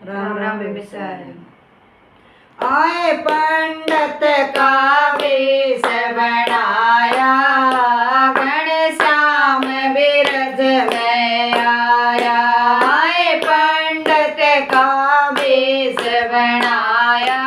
राम राम बेबीसारे। आए पंडित का वेश बनाया, घनश्याम बिरज में आया। आए पंडित का वेश बनाया,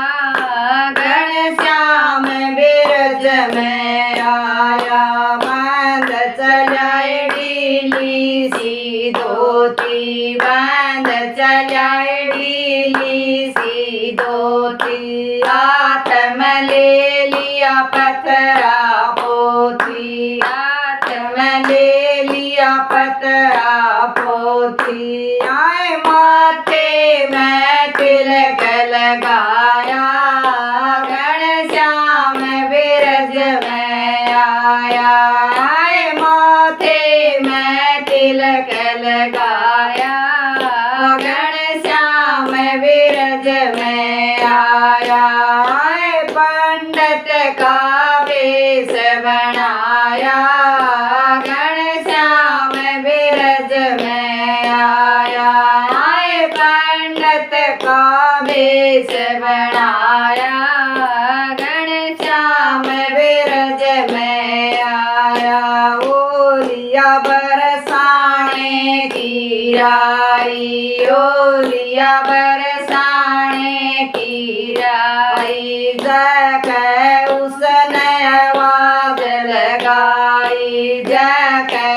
घनश्याम बिरज में आया। बांध चलाए ढीली सी धोती, बांध चलाए ढीली सी धोती। हाथ में ले लिया पतरा पोथी, हाथ में ले लिया पतरा पोथी। आए माथे में तिलक लगाया, घनश्याम बिरज में आया। आए माथे में तिलक लगाया, घनश्याम बिरज में आया। आए पंडित का वेश बनाया, घनश्याम बिरज में आया। आए पंडित का वेश बनाया, घनश्याम बिरज में आया। ओलिया बरसाने की राई, ओलिया बरसाने की राई। जाके उसने आवाज लगाई, जाके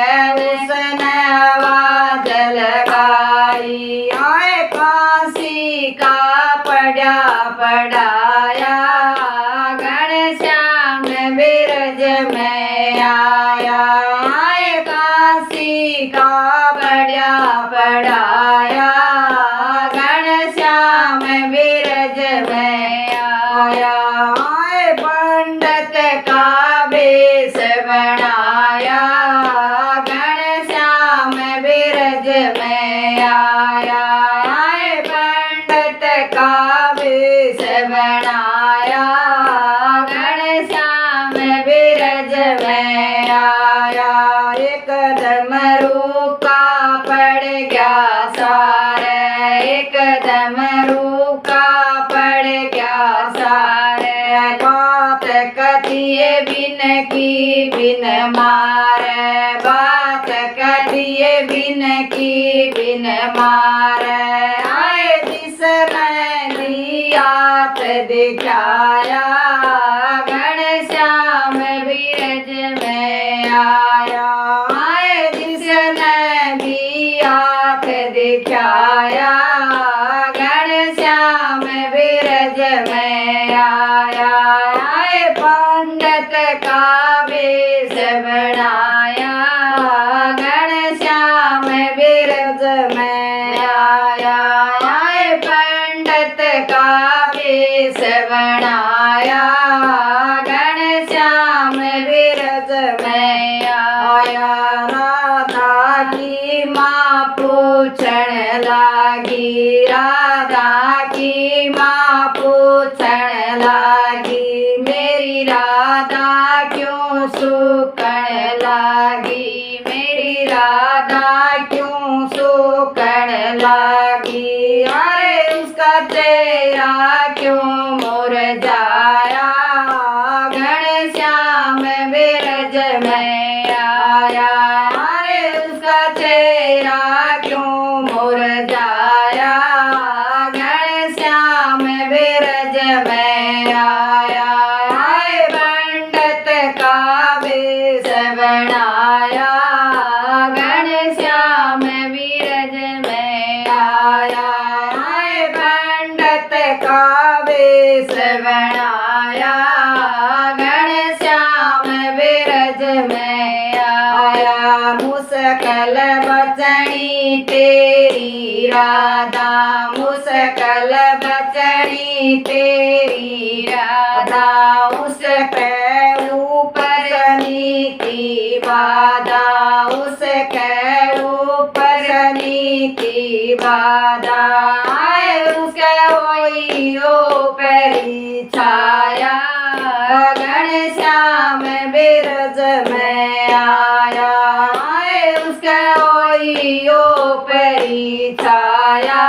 उसने आवाज लगाई। आए फांसी का पड़ा पड़ाया, घनश्याम बिरज में आया। आए फांसी का पड़ा पड़ाया, घनश्याम बिरज में आया। आए पंडित का वेश बनाया, घनश्याम बिरज में आया। आए पंडित का वेश बनाया, घनश्याम बिरज में आया। एक डमरू पड़ गया सारे, एक डमरू पड़ गया सारे। बात कथिए बिन की बिन मारे, बात कथिए बिन की बिन मारे। आए जिसने नियात दिखाया, घनश्याम बिरज में आया। आए जिसने नियात दिखाया, घनश्याम बिरज में आया। आए पंडित का वेश बनाया, घनश्याम बिरज में आया। आए पंडित का वेश बनाया, घनश्याम बिरज में आया। राधा की माँ पूछण लागी, राधा की माँ पूछण लागी। मेरी राधा क्यों सूखण लागी, मेरी राधा क्यों सूखण लागी। अरे उसका चेहरा क्यों मुरझाया, घनश्याम बिरज में आया। अरे उसका चेहरा क्यों मुरझाया, घनश्याम बिरज में आया। आए पंडित का वेश बनाया, घनश्याम बिरज में आया। आए पंडित का वेश बनाया, घनश्याम बिरज में आया। मुश्किल बचनी तेरी राधा, मुश्किल बचनी तेरी राधा। उस पे ऊपर नीति बाधा, उस के ऊपर नीति बाधा। आए उसके वही ऊपरी छाया, घनश्याम बिरज में आया। आए उसके वही ऊपरी छाया,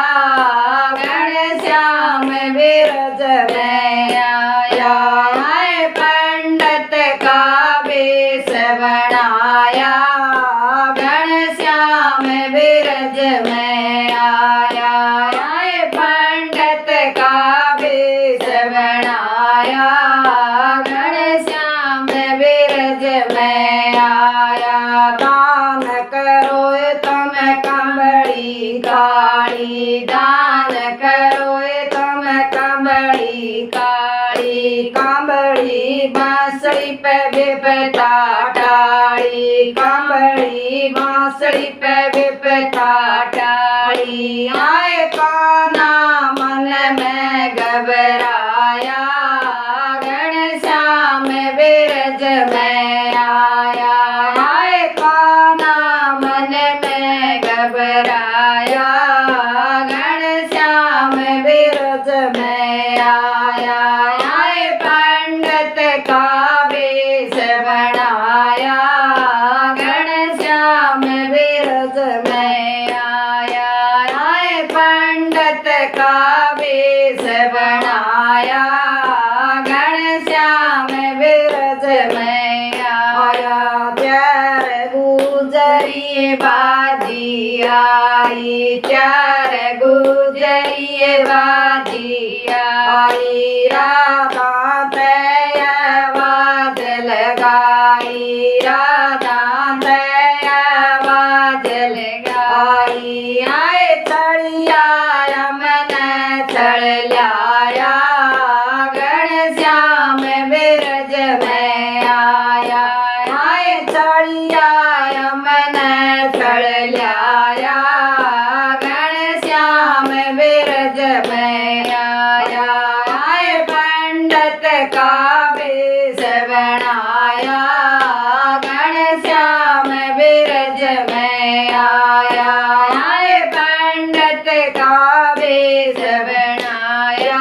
घन बिरज में आया है पंडित का वेश बनाया घनश्याम बिरज में आया है पंडित का वेश बनाया घनश्याम बिरज में आया दान करो तुम कंबड़ी काली दान करो तुम कंबड़ी काली कंबड़ी बांसुरी पे विपता टाली कंबड़ी बांसुरी पे विपता टाली आए काना मन में घबराया घनश्याम बिरज में आया आए काना मन में घबराया घनश्याम बिरज में आया आए पंडित का वेश बनाया घनश्याम बिरज में आया आए पंडित का वेश बनाया घनश्याम बिरज में आया प्यार गुजरिए बाजी आई प्यार गुजरिए बाजी आई राधा पे आवाज लगाई राधा पे आवाज लगाई आए चढ़िया मन चढ़ लाया घनश्याम बिरज में आया आए चढ़िया मन चढ़ लाया घनश्याम बिरज में आया आए पंडित का वेश बनाया घनश्याम बिरज में आया आए पंडित का वेश बनाया